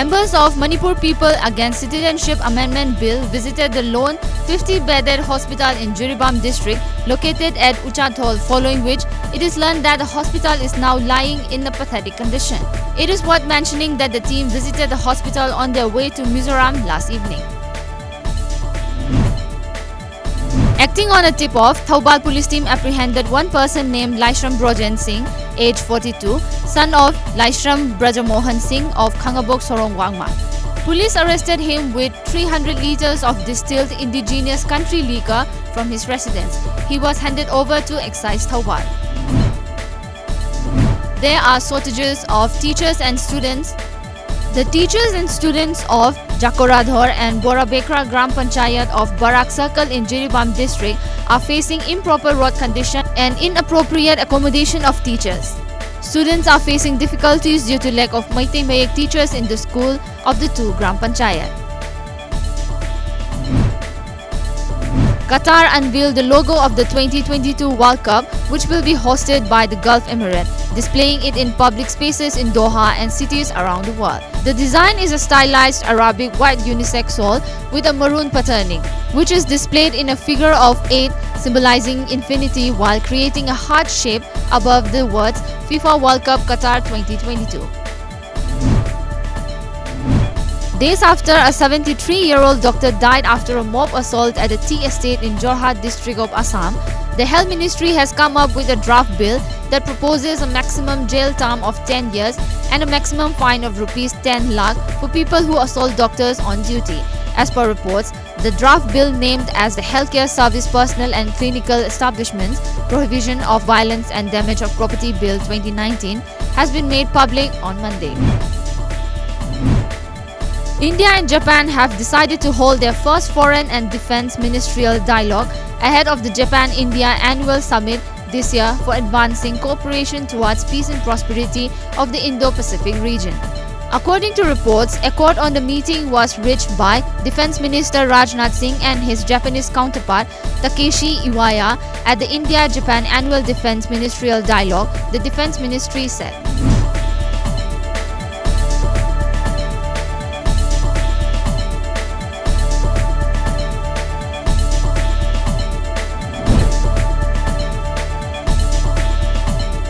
Members of Manipur People Against Citizenship Amendment Bill visited the lone 50-bedded hospital in Jiribam district located at Uchathol, following which it is learned that the hospital is now lying in a pathetic condition. It is worth mentioning that the team visited the hospital on their way to Mizoram last evening. Acting on a tip-off, Thoubal police team apprehended one person named Laishram Brojen Singh, age 42, son of Laishram Brajamohan Singh of Khangabok Sorong Wangma. Police arrested him with 300 liters of distilled indigenous country liquor from his residence. He was handed over to Excise Thoubal. There are shortages of teachers and students. The teachers and students of Jakoradhor and Borabekra Gram Panchayat of Barak Circle in Jiribam district are facing improper road condition and inappropriate accommodation of teachers. Students are facing difficulties due to lack of Meitei Mayek teachers in the school of the two Gram Panchayat. Qatar unveiled the logo of the 2022 World Cup, which will be hosted by the Gulf Emirate, displaying it in public spaces in Doha and cities around the world. The design is a stylized Arabic white unisex sole with a maroon patterning, which is displayed in a figure of 8 symbolizing infinity while creating a heart shape above the words FIFA World Cup Qatar 2022. Days after a 73-year-old doctor died after a mob assault at a tea estate in Jorhat district of Assam, the Health Ministry has come up with a draft bill that proposes a maximum jail term of 10 years and a maximum fine of Rs 10 lakh for people who assault doctors on duty. As per reports, the draft bill, named as the Healthcare Service Personnel and Clinical Establishments Prohibition of Violence and Damage of Property Bill 2019, has been made public on Monday. India and Japan have decided to hold their first foreign and defense ministerial dialogue ahead of the Japan-India Annual Summit this year for advancing cooperation towards peace and prosperity of the Indo-Pacific region. According to reports, accord on the meeting was reached by Defense Minister Rajnath Singh and his Japanese counterpart Takeshi Iwaya at the India-Japan Annual Defense Ministerial Dialogue, the Defense Ministry said.